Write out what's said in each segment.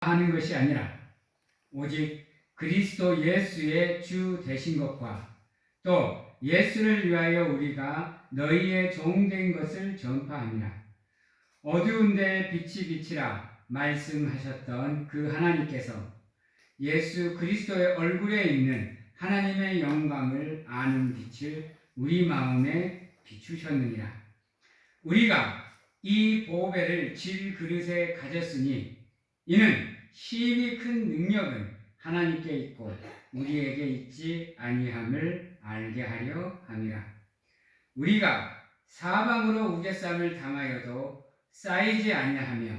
하는 것이 아니라 오직 그리스도 예수의 주 되신 것과 또 예수를 위하여 우리가 너희의 종 된 것을 전파함이라. 어두운 데에 빛이 비치라 말씀하셨던 그 하나님께서 예수 그리스도의 얼굴에 있는 하나님의 영광을 아는 빛을 우리 마음에 비추셨느니라. 우리가 이 보배를 질 그릇에 가졌으니 이는 심히 큰 능력은 하나님께 있고 우리에게 있지 아니함을 알게 하려 함이라. 우리가 사방으로 우겨쌈을 당하여도 쌓이지 아니하며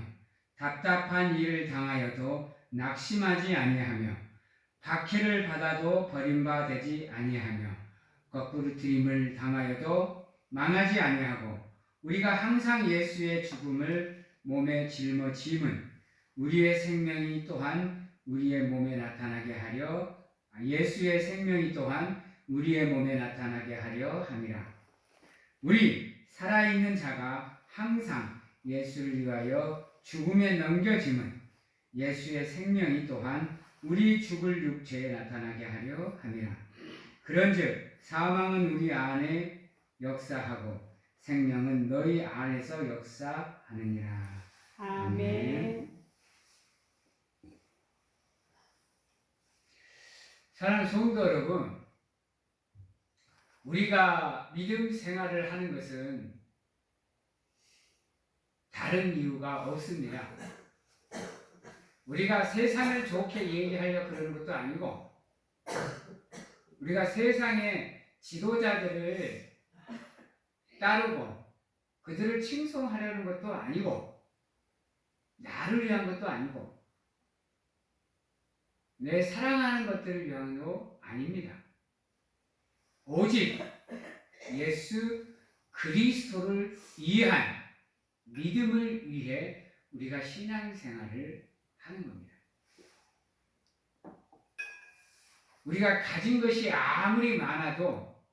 답답한 일을 당하여도 낙심하지 아니하며 박해를 받아도 버림받지 아니하며 거꾸로뜨림을 당하여도 망하지 아니하고 우리가 항상 예수의 죽음을 몸에 짊어짐은 우리의 생명이 또한 우리의 몸에 나타나게 하려 예수의 생명이 또한 우리의 몸에 나타나게 하려 함이라. 우리 살아있는 자가 항상 예수를 위하여 죽음에 넘겨짐은 예수의 생명이 또한 우리 죽을 육체에 나타나게 하려 함이라. 그런즉 사망은 우리 안에 역사하고 생명은 너희 안에서 역사하느니라. 아멘. 사랑하는 성도 여러분, 우리가 믿음 생활을 하는 것은 다른 이유가 없습니다. 우리가 세상을 좋게 얘기하려고 그러는 것도 아니고 우리가 세상의 지도자들을 따르고 그들을 칭송하려는 것도 아니고 나를 위한 것도 아니고 내 사랑하는 것들을 위한도 아닙니다. 오직 예수 그리스도를 위한 믿음을 위해 우리가 신앙생활을 하는 겁니다. 우리가 가진 것이 아무리 많아도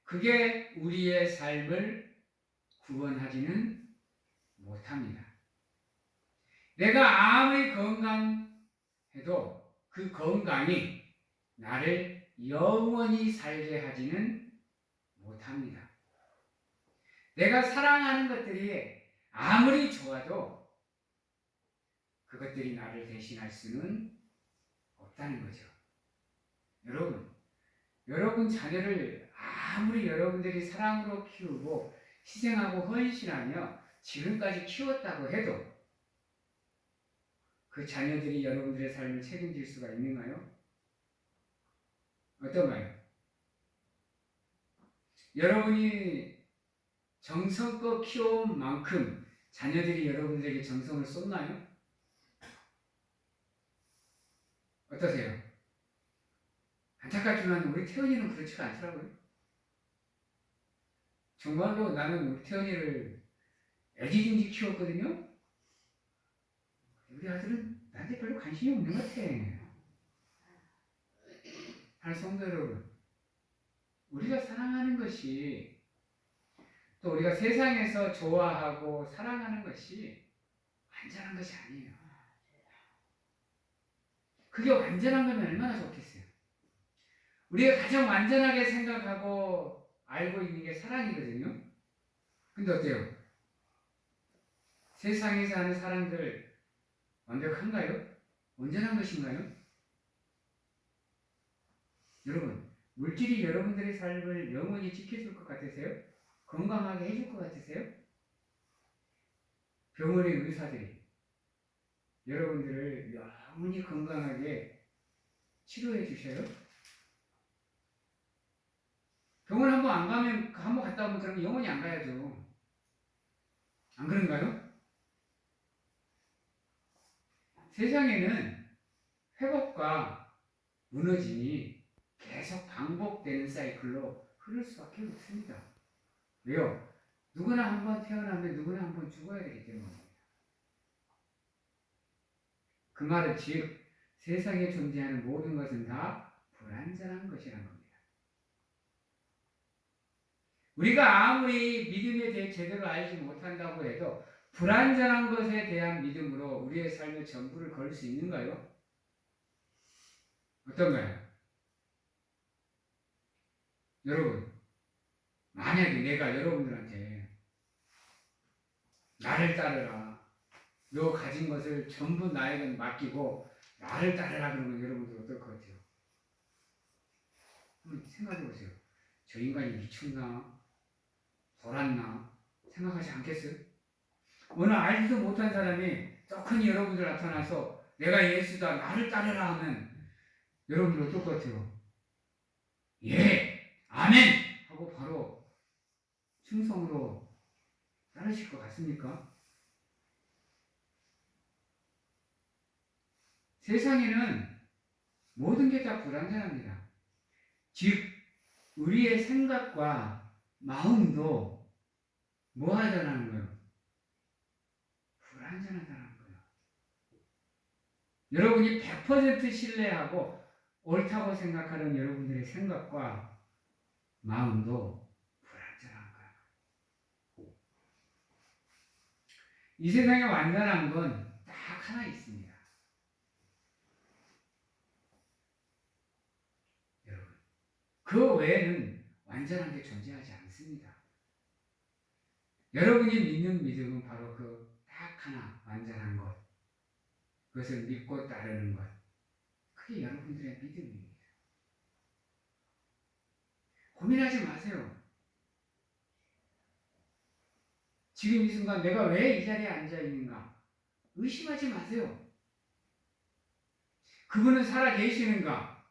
그게 우리의 삶을 구원하지는 못합니다. 내가 아무리 건강해도 그 건강이 나를 영원히 살게 하지는 못합니다. 내가 사랑하는 것들이 아무리 좋아도 그것들이 나를 대신할 수는 없다는 거죠. 여러분 자녀를 아무리 여러분들이 사랑으로 키우고 희생하고 헌신하며 지금까지 키웠다고 해도 그 자녀들이 여러분들의 삶을 책임질 수가 있는가요? 어떤가요? 여러분이 정성껏 키워온 만큼 자녀들이 여러분들에게 정성을 쏟나요? 어떠세요? 안타깝지만 우리 태연이는 그렇지가 않더라고요. 정말로 나는 우리 태연이를 애지중지 키웠거든요. 우리 아들은 나한테 별로 관심이 없는 것 같아. 하는 성도 여러분, 우리가 사랑하는 것이 또 우리가 세상에서 좋아하고 사랑하는 것이 완전한 것이 아니에요. 그게 완전한 거면 얼마나 좋겠어요. 우리가 가장 완전하게 생각하고 알고 있는 게 사랑이거든요. 근데 어때요? 세상에서 하는 사랑들 완벽한가요? 온전한 것인가요? 여러분, 물질이 여러분들의 삶을 영원히 지켜줄 것 같으세요? 건강하게 해줄 것 같으세요? 병원의 의사들이 여러분들을 영원히 건강하게 치료해 주셔요? 병원 한번 안 가면, 한번 갔다 오면 그러면 영원히 안 가야죠. 안 그런가요? 세상에는 회복과 무너짐이 계속 반복되는 사이클로 흐를 수밖에 없습니다. 왜요? 누구나 한번 태어나면 누구나 한번 죽어야 되기 때문입니다. 그 말은 즉 세상에 존재하는 모든 것은 다 불완전한 것이라는 겁니다. 우리가 아무리 믿음에 대해 제대로 알지 못한다고 해도 불완전한 것에 대한 믿음으로 우리의 삶의 전부를 걸 수 있는가요? 어떤가요? 여러분, 만약에 내가 여러분들한테 나를 따르라, 너 가진 것을 전부 나에게 맡기고 나를 따르라 그러면 여러분들 어떨 것 같아요? 한번 생각해 보세요. 저 인간이 미쳤나? 돌았나? 생각하지 않겠어요? 어느 알지도 못한 사람이 떡하니 여러분들 나타나서 내가 예수다, 나를 따르라 하면 여러분들 어떨 것 같아요? 예! 아멘! 하고 바로 충성으로 따르실 것 같습니까? 세상에는 모든 게 다 불완전합니다. 즉, 우리의 생각과 마음도 뭐 하자는 거예요? 불완전하다는 거예요. 여러분이 100% 신뢰하고 옳다고 생각하는 여러분들의 생각과 마음도 불완전한 거예요. 이 세상에 완전한 건 딱 하나 있습니다. 여러분, 그 외에는 완전한 게 존재하지 않습니다. 여러분이 믿는 믿음은 바로 그 딱 하나 완전한 것, 그것을 믿고 따르는 것, 그게 여러분들의 믿음입니다. 고민하지 마세요. 지금 이 순간 내가 왜 이 자리에 앉아 있는가? 의심하지 마세요. 그분은 살아 계시는가?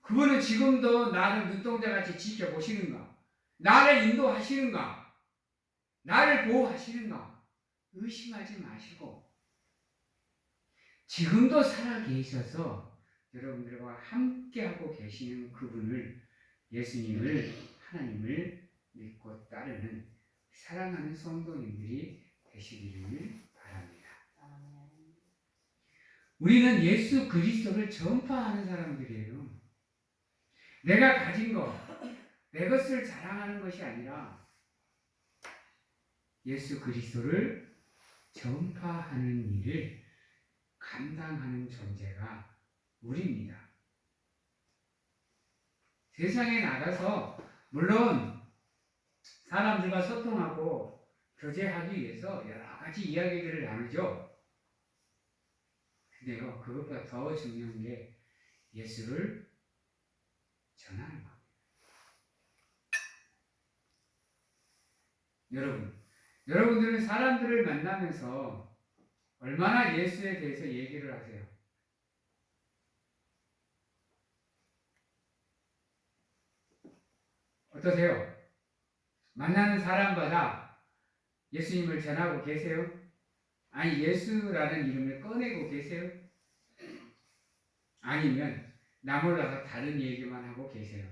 그분은 지금도 나를 눈동자같이 지켜보시는가? 나를 인도하시는가? 나를 보호하시는가? 의심하지 마시고 지금도 살아 계셔서 여러분들과 함께하고 계시는 그분을, 예수님을, 하나님을 믿고 따르는 사랑하는 성도님들이 되시기를 바랍니다. 우리는 예수 그리스도를 전파하는 사람들이에요. 내가 가진 것, 내 것을 자랑하는 것이 아니라 예수 그리스도를 전파하는 일을 감당하는 존재가 우리입니다. 세상에 나가서 물론 사람들과 소통하고 교제하기 위해서 여러 가지 이야기들을 나누죠. 근데요, 그것보다 더 중요한 게 예수를 전하는 겁니다. 여러분들은 사람들을 만나면서 얼마나 예수에 대해서 얘기를 하세요? 어떠세요? 만나는 사람마다 예수님을 전하고 계세요? 아니, 예수라는 이름을 꺼내고 계세요? 아니면 나 몰라서 다른 얘기만 하고 계세요?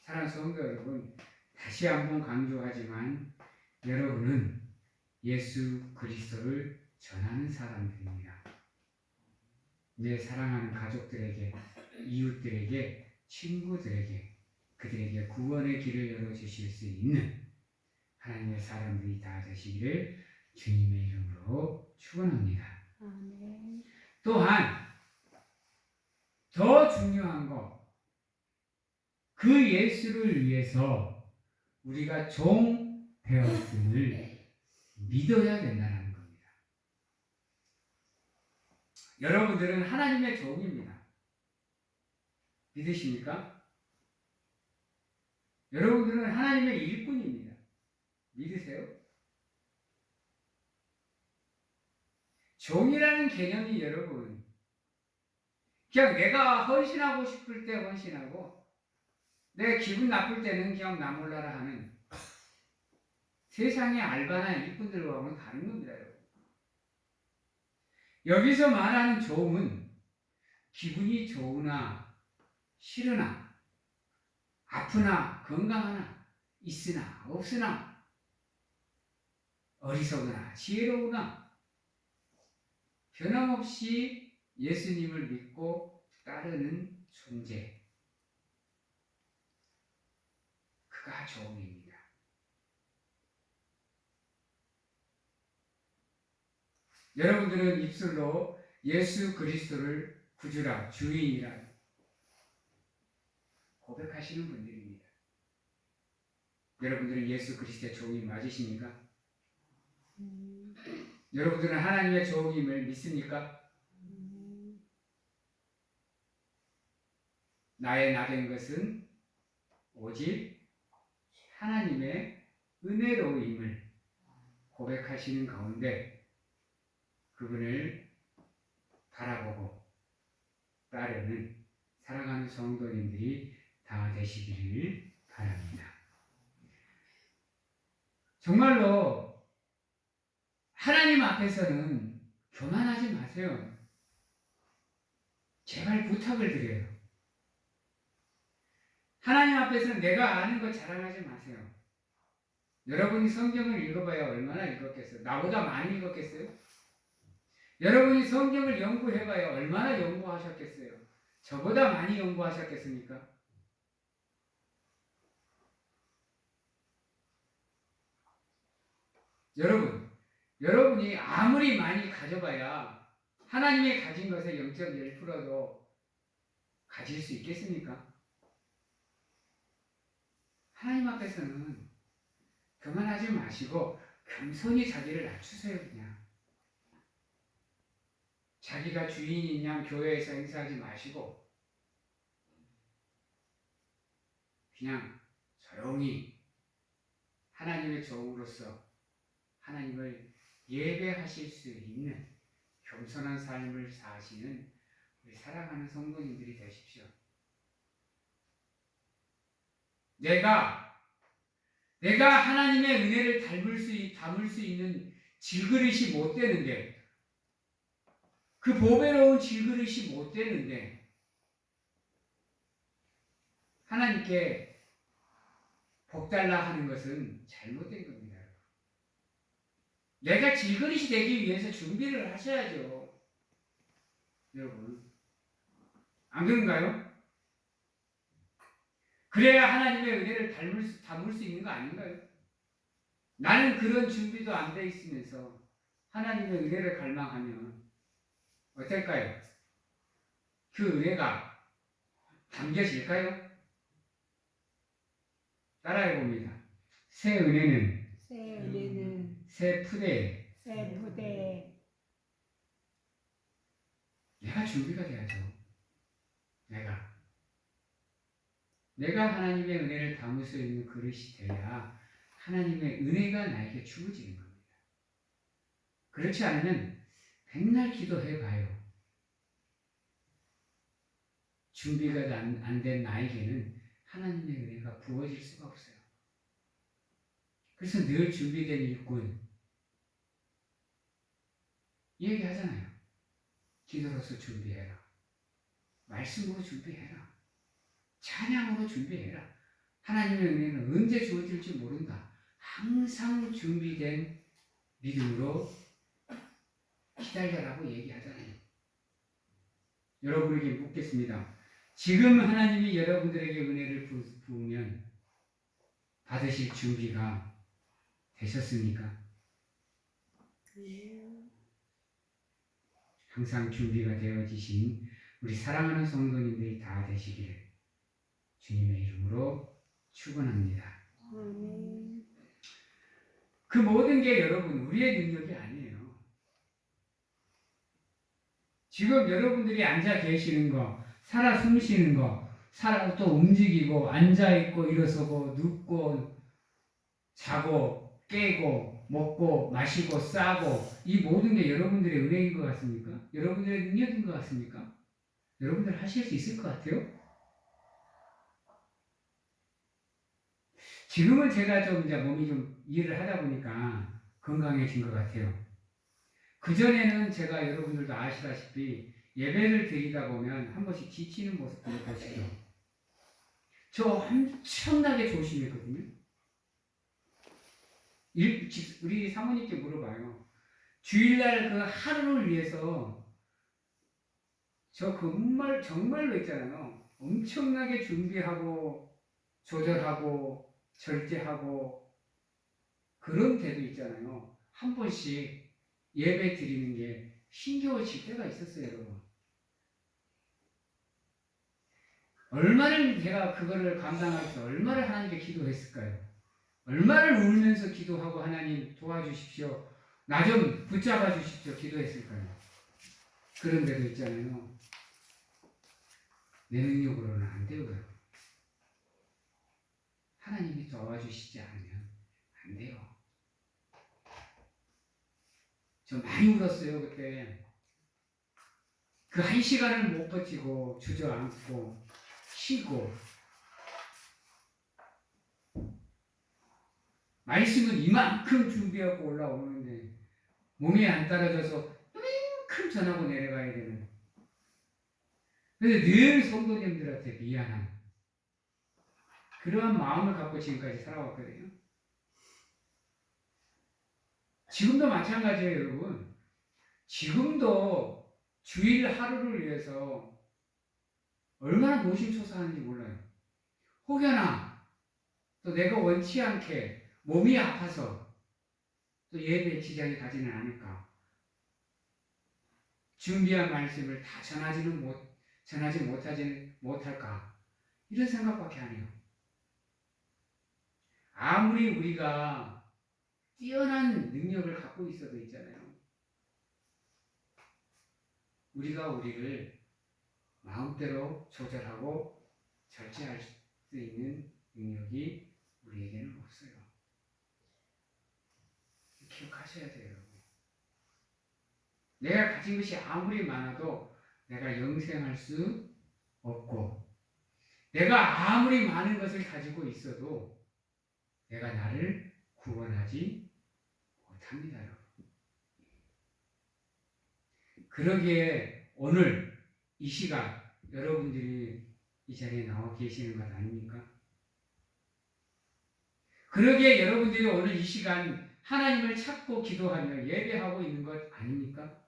사랑하는 성도 여러분, 다시 한번 강조하지만 여러분은 예수 그리스도를 전하는 사람들입니다. 내 사랑하는 가족들에게, 이웃들에게, 친구들에게, 그들에게 구원의 길을 열어주실 수 있는 하나님의 사람들이 다 되시기를 주님의 이름으로 축원합니다. 아멘. 또한 더 중요한 거, 그 예수를 위해서 우리가 종 되었음을 믿어야 된다는 겁니다. 여러분들은 하나님의 종입니다. 믿으십니까? 여러분들은 하나님의 일꾼입니다. 믿으세요? 종이라는 개념이 여러분, 그냥 내가 헌신하고 싶을 때 헌신하고 내가 기분 나쁠 때는 그냥 나 몰라라 하는 세상의 알바나 일꾼들과는 다른 겁니다. 여러분. 여기서 말하는 종은 기분이 좋으나 싫으나 아프나 건강하나 있으나 없으나 어리석으나 지혜로우나 변함없이 예수님을 믿고 따르는 존재, 그가 종입니다. 여러분들은 입술로 예수 그리스도를 구주라, 주인이라 고백하시는 분들입니다. 여러분들은 예수 그리스도의 종이 맞으십니까? 여러분들은 하나님의 종임을 믿습니까? 나의 나된 것은 오직 하나님의 은혜로움을 고백하시는 가운데 그분을 바라보고 따르는 사랑하는 성도님들이 다 되시기를 바랍니다. 정말로 하나님 앞에서는 교만하지 마세요. 제발 부탁을 드려요. 하나님 앞에서는 내가 아는 것 자랑하지 마세요. 여러분이 성경을 읽어봐야 얼마나 읽었겠어요? 나보다 많이 읽었겠어요? 여러분이 성경을 연구해봐야 얼마나 연구하셨겠어요? 저보다 많이 연구하셨겠습니까? 여러분이 아무리 많이 가져봐야 하나님의 가진 것의 0.1%도 가질 수 있겠습니까? 하나님 앞에서는 교만하지 마시고 겸손히 자기를 낮추세요. 그냥 자기가 주인인 양 교회에서 행사하지 마시고 그냥 조용히 하나님의 종으로서 하나님을 예배하실 수 있는 겸손한 삶을 사시는 우리 사랑하는 성도님들이 되십시오. 내가 하나님의 은혜를 담을 수 있는 질그릇이 못 되는데, 그 보배로운 질그릇이 못 되는데, 하나님께 복달라 하는 것은 잘못된 겁니다. 내가 질그릇이 되기 위해서 준비를 하셔야죠. 여러분. 안 그런가요? 그래야 하나님의 은혜를 담을 수 있는 거 아닌가요? 나는 그런 준비도 안 돼 있으면서 하나님의 은혜를 갈망하면 어떨까요? 그 은혜가 담겨질까요? 따라해 봅니다. 새 은혜는 새 푸대에 내가 준비가 돼야죠. 내가 하나님의 은혜를 담을 수 있는 그릇이 돼야 하나님의 은혜가 나에게 주어지는 겁니다. 그렇지 않으면 백날 기도해봐요. 준비가 안 된 나에게는 하나님의 은혜가 부어질 수가 없어요. 그래서 늘 준비된 일꾼 이 얘기 하잖아요. 기도로서 준비해라. 말씀으로 준비해라. 찬양으로 준비해라. 하나님의 은혜는 언제 주어질지 모른다. 항상 준비된 믿음으로 기다려라고 얘기하잖아요. 여러분에게 묻겠습니다. 지금 하나님이 여러분들에게 은혜를 부으면 받으실 준비가 되셨습니까? 항상 준비가 되어지신 우리 사랑하는 성도님들이 다 되시기를 주님의 이름으로 축원합니다. 그 모든 게 여러분 우리의 능력이 아니에요. 지금 여러분들이 앉아 계시는 거, 살아 숨쉬는 거, 살아 또 움직이고 앉아 있고 일어서고 눕고 자고 깨고 먹고 마시고 싸고 이 모든 게 여러분들의 은혜인 것 같습니까? 여러분들의 능력인 것 같습니까? 여러분들 하실 수 있을 것 같아요? 지금은 제가 좀 이제 몸이 좀 일을 하다 보니까 건강해진 것 같아요. 그전에는 제가 여러분들도 아시다시피 예배를 드리다 보면 한 번씩 지치는 모습을 보시죠. 저 엄청나게 조심했거든요. 우리 사모님께 물어봐요. 주일날 그 하루를 위해서 저 정말로 있잖아요. 엄청나게 준비하고 조절하고 절제하고 그런 때도 있잖아요. 한 번씩 예배 드리는 게 힘겨워질 때가 있었어요, 여러분. 얼마를 제가 그거를 감당하면서 얼마를 하나님께 기도했을까요? 얼마를 울면서 기도하고 하나님 도와주십시오. 나 좀 붙잡아 주십시오. 기도했을까요? 그런데도 있잖아요. 내 능력으로는 안 돼요. 하나님이 도와주시지 않으면 안 돼요. 저 많이 울었어요, 그때. 그 한 시간을 못 버티고 주저앉고 쉬고 말씀은 이만큼 준비하고 올라오는데 몸이 안 따라져서 이만큼 전하고 내려가야 되는. 그래서 늘 성도님들한테 미안한 그러한 마음을 갖고 지금까지 살아왔거든요. 지금도 마찬가지예요, 여러분. 지금도 주일 하루를 위해서 얼마나 노심초사하는지 몰라요. 혹여나 또 내가 원치 않게 몸이 아파서 또 예배에 지장이 가지는 않을까. 준비한 말씀을 다 전하지 못할까. 이런 생각밖에 안 해요. 아무리 우리가 뛰어난 능력을 갖고 있어도 있잖아요. 우리가 우리를 마음대로 조절하고 절제할 수 있는 능력이 우리에게는 없어요. 기억하셔야 돼요, 여러분. 내가 가진 것이 아무리 많아도 내가 영생할 수 없고, 내가 아무리 많은 것을 가지고 있어도 내가 나를 구원하지 못합니다, 여러분. 그러기에 오늘 이 시간 여러분들이 이 자리에 나와 계시는 것 아닙니까? 그러기에 여러분들이 오늘 이 시간 하나님을 찾고 기도하며 예배하고 있는 것 아닙니까?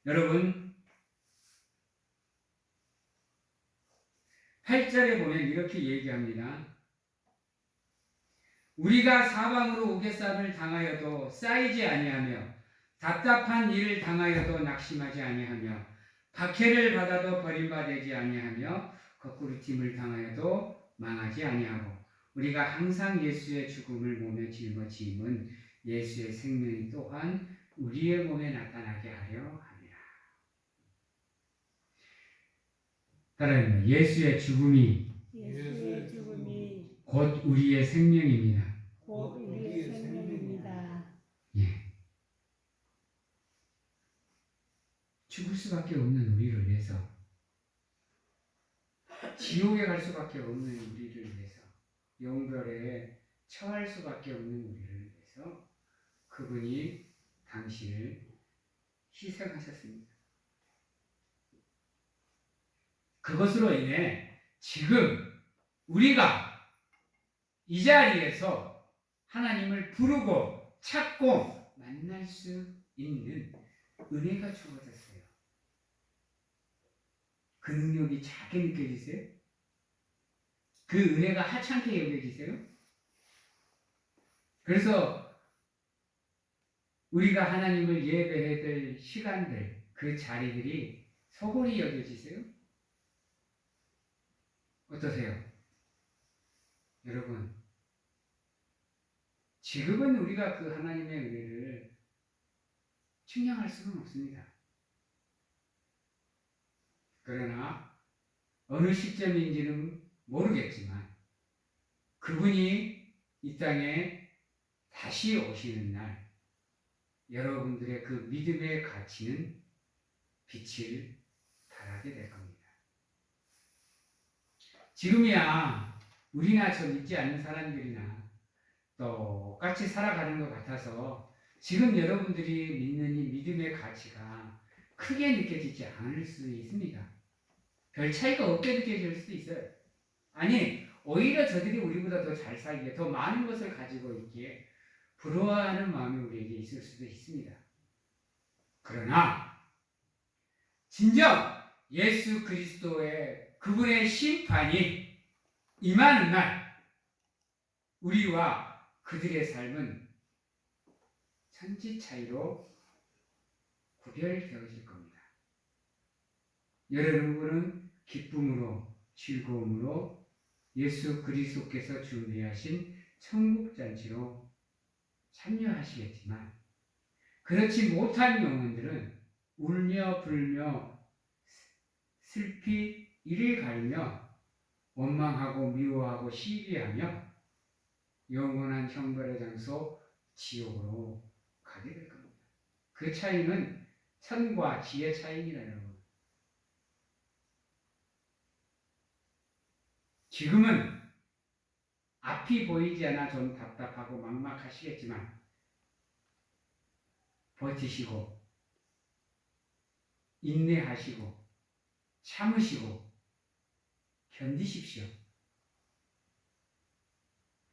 여러분, 8절에 보면 이렇게 얘기합니다. 우리가 사방으로 우겨쌈을 당하여도 쌓이지 아니하며 답답한 일을 당하여도 낙심하지 아니하며 박해를 받아도 버림받지 아니하며 거꾸로 팀을 당하여도 망하지 아니하고 우리가 항상 예수의 죽음을 몸에 짊어짐은 예수의 생명이 또한 우리의 몸에 나타나게 하려 합니다. 따라합니다. 예수의 죽음이 곧 우리의 생명입니다. 곧 우리의 생명입니다. 예. 죽을 수밖에 없는 우리를 위해서, 지옥에 갈 수밖에 없는 우리를 위해서, 영별에 처할 수밖에 없는 우리를 위해서 그분이 당신을 희생하셨습니다. 그것으로 인해 지금 우리가 이 자리에서 하나님을 부르고 찾고 만날 수 있는 은혜가 주어졌어요. 그 능력이 작게 느껴지세요? 그 은혜가 하찮게 여겨지세요? 그래서 우리가 하나님을 예배해야 될 시간들, 그 자리들이 소홀히 여겨지세요? 어떠세요? 여러분, 지금은 우리가 그 하나님의 은혜를 측량할 수는 없습니다. 그러나 어느 시점인지는 모르겠지만 그분이 이 땅에 다시 오시는 날 여러분들의 그 믿음의 가치는 빛을 발하게 될 겁니다. 지금이야 우리나 저 믿지 않는 사람들이나 똑같이 살아가는 것 같아서 지금 여러분들이 믿는 이 믿음의 가치가 크게 느껴지지 않을 수 있습니다. 별 차이가 없게 느껴질 수도 있어요. 아니, 오히려 저들이 우리보다 더 잘 살기에, 더 많은 것을 가지고 있기에 부러워하는 마음이 우리에게 있을 수도 있습니다. 그러나 진정 예수 그리스도의 그분의 심판이 임하는 날 우리와 그들의 삶은 천지 차이로 구별되어질 겁니다. 여러분은 기쁨으로 즐거움으로 예수 그리스도께서 준비하신 천국잔치로 참여하시겠지만 그렇지 못한 영혼들은 울며 불며 슬피 이를 가리며 원망하고 미워하고 시기하며 영원한 형벌의 장소 지옥으로 가게 될 겁니다. 그 차이는 천과 지의 차이입니다, 여러분. 지금은 앞이 보이지 않아 좀 답답하고 막막하시겠지만 버티시고 인내하시고 참으시고 견디십시오.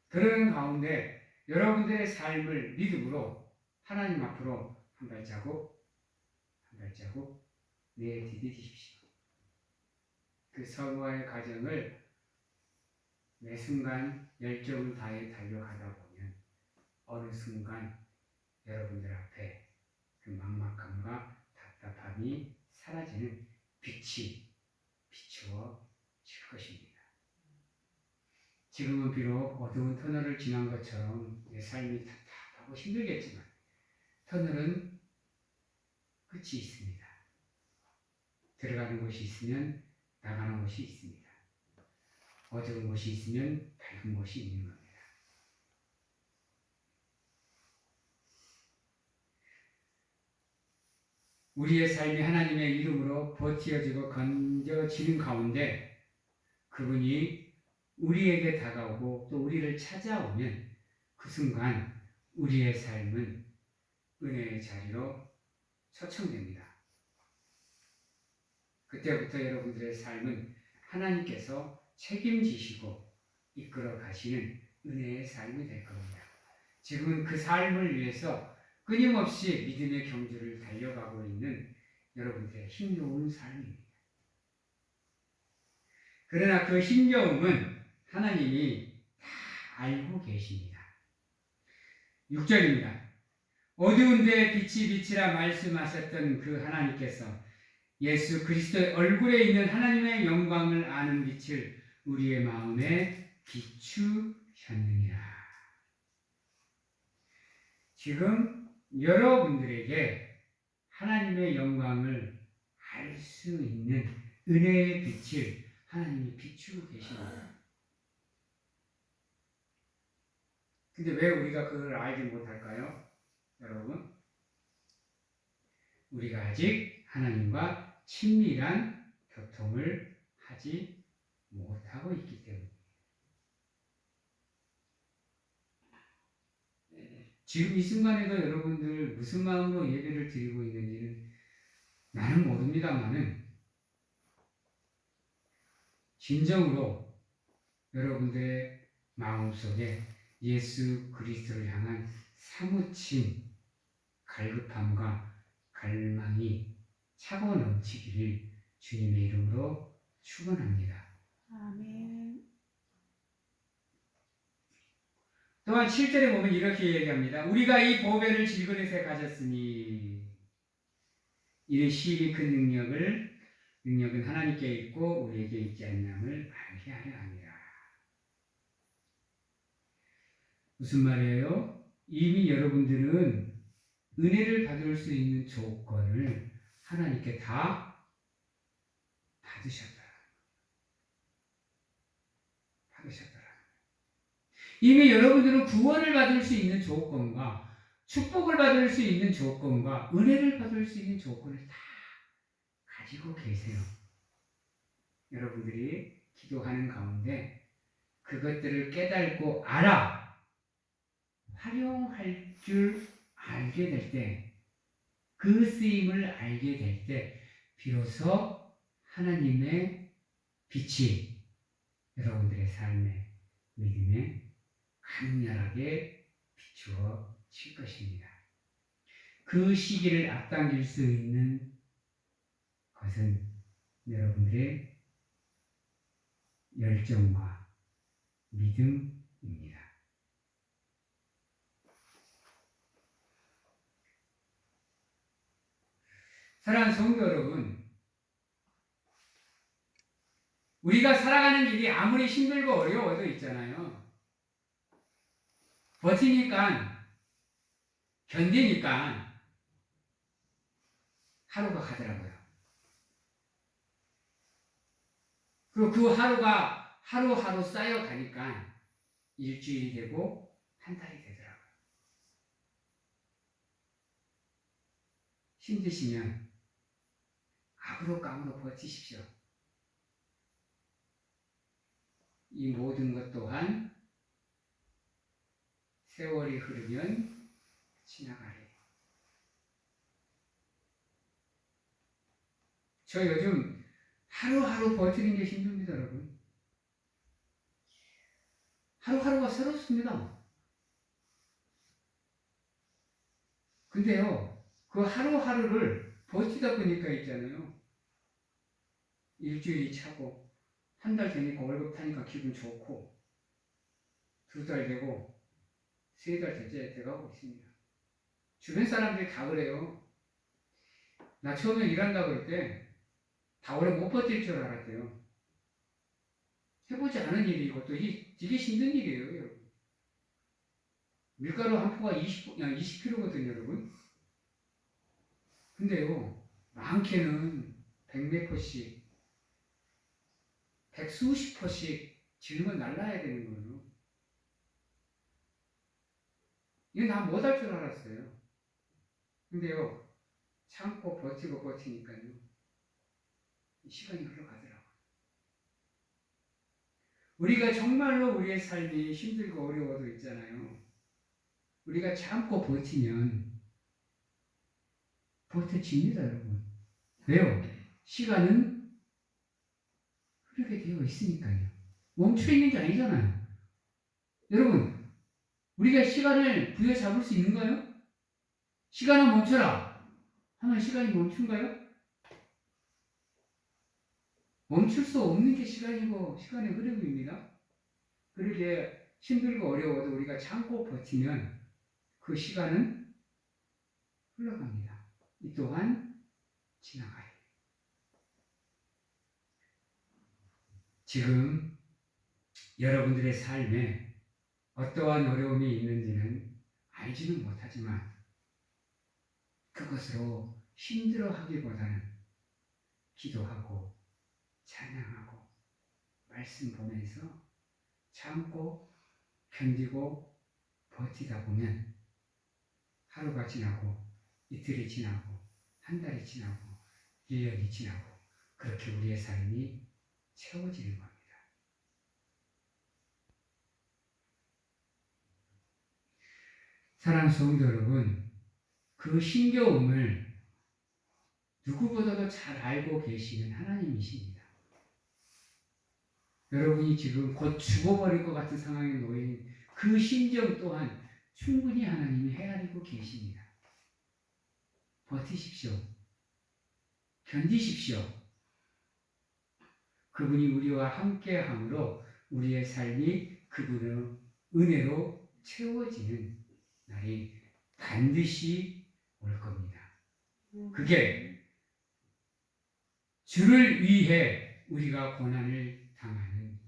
그러는 가운데 여러분들의 삶을 믿음으로 하나님 앞으로 한 발자국 한 발자국 내디디십시오. 그 서로의 과정을 매 순간 열정을 다해 달려가다 보면 어느 순간 여러분들 앞에 그 막막함과 답답함이 사라지는 빛이 비추어질 것입니다. 지금은 비록 어두운 터널을 지난 것처럼 내 삶이 답답하고 힘들겠지만 터널은 끝이 있습니다. 들어가는 곳이 있으면 나가는 곳이 있습니다. 어두운 곳이 있으면 밝은 곳이 있는 겁니다. 우리의 삶이 하나님의 이름으로 버티어지고 건져지는 가운데 그분이 우리에게 다가오고 또 우리를 찾아오면 그 순간 우리의 삶은 은혜의 자리로 초청됩니다. 그때부터 여러분들의 삶은 하나님께서 책임지시고 이끌어 가시는 은혜의 삶이 될 겁니다. 지금은 그 삶을 위해서 끊임없이 믿음의 경주를 달려가고 있는 여러분들의 힘겨운 삶입니다. 그러나 그 힘겨움은 하나님이 다 알고 계십니다. 6절입니다. 어두운 데에 빛이 비치라 말씀하셨던 그 하나님께서 예수 그리스도의 얼굴에 있는 하나님의 영광을 아는 빛을 우리의 마음에 비추셨느니라. 지금 여러분들에게 하나님의 영광을 알 수 있는 은혜의 빛을 하나님이 비추고 계십니다. 근데 왜 우리가 그걸 알지 못할까요? 여러분, 우리가 아직 하나님과 친밀한 교통을 하지 못하고 있기 때문입니다. 지금 이 순간에도 여러분들 무슨 마음으로 예배를 드리고 있는지는 나는 모릅니다만은 진정으로 여러분들의 마음속에 예수 그리스도를 향한 사무친 갈급함과 갈망이 차고 넘치기를 주님의 이름으로 축원합니다. 아멘. 또한 7절에 보면 이렇게 얘기합니다. 우리가 이 보배를 질그릇에 가졌으니 이는 시일이 큰 능력은 하나님께 있고 우리에게 있지 않음을 알게 하려 합니다. 무슨 말이에요? 이미 여러분들은 은혜를 받을 수 있는 조건을 하나님께 다 받으셨다. 이미 여러분들은 구원을 받을 수 있는 조건과 축복을 받을 수 있는 조건과 은혜를 받을 수 있는 조건을 다 가지고 계세요. 여러분들이 기도하는 가운데 그것들을 깨닫고 활용할 줄 알게 될 때, 그 쓰임을 알게 될 때 비로소 하나님의 빛이 여러분들의 삶에 믿음에 강렬하게 비추어질 것입니다. 그 시기를 앞당길 수 있는 것은 여러분들의 열정과 믿음입니다. 사랑하는 성도 여러분, 우리가 살아가는 길이 아무리 힘들고 어려워도 있잖아요. 버티니까, 견디니까 하루가 가더라고요. 그리고 그 하루가 하루하루 쌓여가니까 일주일이 되고 한 달이 되더라고요. 힘드시면 아무로까무로 버티십시오. 이 모든 것 또한 세월이 흐르면 지나가리. 저 요즘 하루하루 버티는 게 힘듭니다, 여러분. 하루하루가 새롭습니다. 근데요, 그 하루하루를 버티다 보니까 있잖아요. 일주일이 차고, 한 달 되니까 월급 타니까 기분 좋고, 2달 되고, 3달 돼가고 있습니다. 주변 사람들이 다 그래요. 나 처음에 일한다 그럴 때 다 오래 못 버틸 줄 알았대요. 해보지 않은 일이고 또 되게 힘든 일이에요, 여러분. 밀가루 한 포가 20kg거든요, 여러분. 근데요, 많게는 100몇 포씩, 100수십 포씩 짊어 날라야 되는 거예요. 이거 나 못할 줄 알았어요. 근데요, 참고 버티고 버티니까요, 시간이 흘러가더라고요. 우리가 정말로 우리의 삶이 힘들고 어려워도 있잖아요. 우리가 참고 버티면 버텨집니다, 여러분. 왜요? 시간은 흐르게 되어 있으니까요. 멈춰 있는 게 아니잖아요. 여러분, 우리가 시간을 부여잡을 수 있는가요? 시간을 멈춰라 하면 시간이 멈춘가요? 멈출 수 없는 게 시간이고 시간의 흐름입니다. 그렇게 힘들고 어려워도 우리가 참고 버티면 그 시간은 흘러갑니다. 이 또한 지나가요. 지금 여러분들의 삶에 어떠한 어려움이 있는지는 알지는 못하지만 그것으로 힘들어하기보다는 기도하고 찬양하고 말씀 보면서 참고 견디고 버티다 보면 하루가 지나고 이틀이 지나고 한 달이 지나고 1년이 지나고 그렇게 우리의 삶이 채워지는 겁니다. 사랑하는 성도 여러분, 그 힘겨움을 누구보다도 잘 알고 계시는 하나님이십니다. 여러분이 지금 곧 죽어버릴 것 같은 상황에 놓인 그 심정 또한 충분히 하나님이 헤아리고 계십니다. 버티십시오. 견디십시오. 그분이 우리와 함께함으로 우리의 삶이 그분의 은혜로 채워지는 날이 반드시 올 겁니다. 그게 주를 위해 우리가 고난을 당하는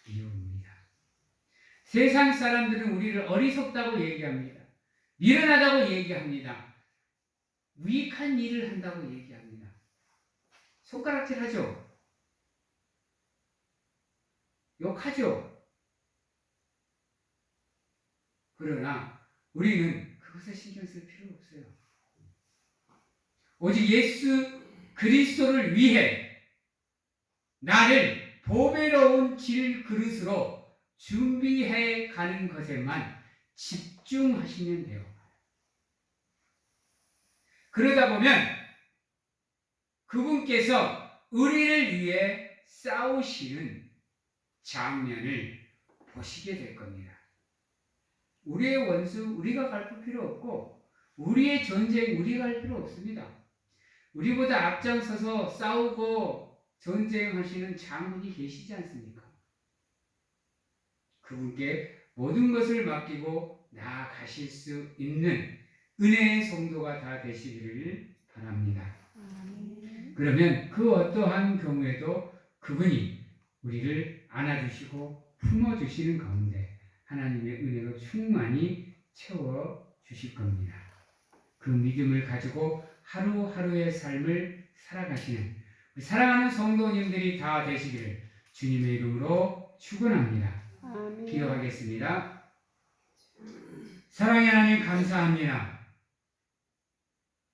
이유입니다. 세상 사람들은 우리를 어리석다고 얘기합니다. 미련하다고 얘기합니다. 무익한 일을 한다고 얘기합니다. 손가락질하죠. 욕하죠. 그러나 우리는 그것에 신경 쓸 필요 없어요. 오직 예수 그리스도를 위해 나를 보배로운 질 그릇으로 준비해 가는 것에만 집중하시면 돼요. 그러다 보면 그분께서 우리를 위해 싸우시는 장면을 보시게 될 겁니다. 우리의 원수 우리가 갈 필요 없고 우리의 전쟁 우리가 할 필요 없습니다. 우리보다 앞장서서 싸우고 전쟁하시는 장군이 계시지 않습니까? 그분께 모든 것을 맡기고 나아가실 수 있는 은혜의 성도가 다 되시기를 바랍니다. 그러면 그 어떠한 경우에도 그분이 우리를 안아주시고 품어주시는 가운데 하나님의 은혜로 충만히 채워주실 겁니다. 그 믿음을 가지고 하루하루의 삶을 살아가시는 사랑하는 성도님들이 다 되시기를 주님의 이름으로 축원합니다. 아멘. 기도하겠습니다. 사랑의 하나님 감사합니다.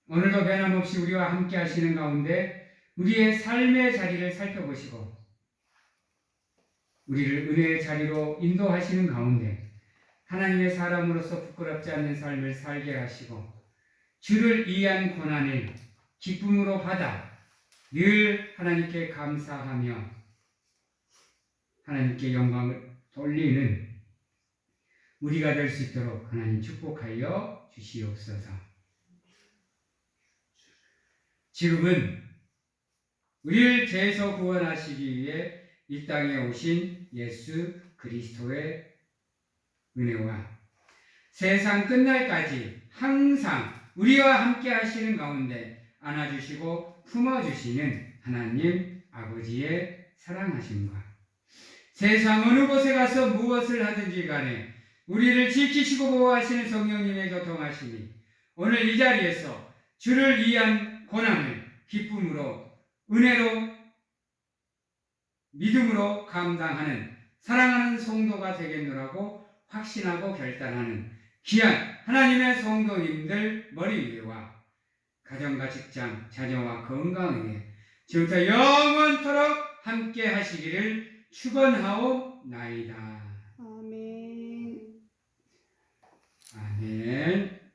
오늘도 변함없이 우리와 함께 하시는 가운데 우리의 삶의 자리를 살펴보시고 우리를 은혜의 자리로 인도하시는 가운데 하나님의 사람으로서 부끄럽지 않는 삶을 살게 하시고 주를 위한 고난을 기쁨으로 받아 늘 하나님께 감사하며 하나님께 영광을 돌리는 우리가 될 수 있도록 하나님 축복하여 주시옵소서. 지금은 우리를 죄에서 구원하시기 위해 이 땅에 오신 예수 그리스도의 은혜와 세상 끝날까지 항상 우리와 함께 하시는 가운데 안아주시고 품어주시는 하나님 아버지의 사랑하심과 세상 어느 곳에 가서 무엇을 하든지 간에 우리를 지키시고 보호하시는 성령님의 교통하심이 오늘 이 자리에서 주를 위한 고난을 기쁨으로 은혜로 믿음으로 감당하는 사랑하는 성도가 되겠노라고 확신하고 결단하는 귀한 하나님의 성도님들 머리 위와 가정과 직장, 자녀와 건강에 지금부터 영원토록 함께 하시기를 축원하옵나이다. 아멘. 아멘.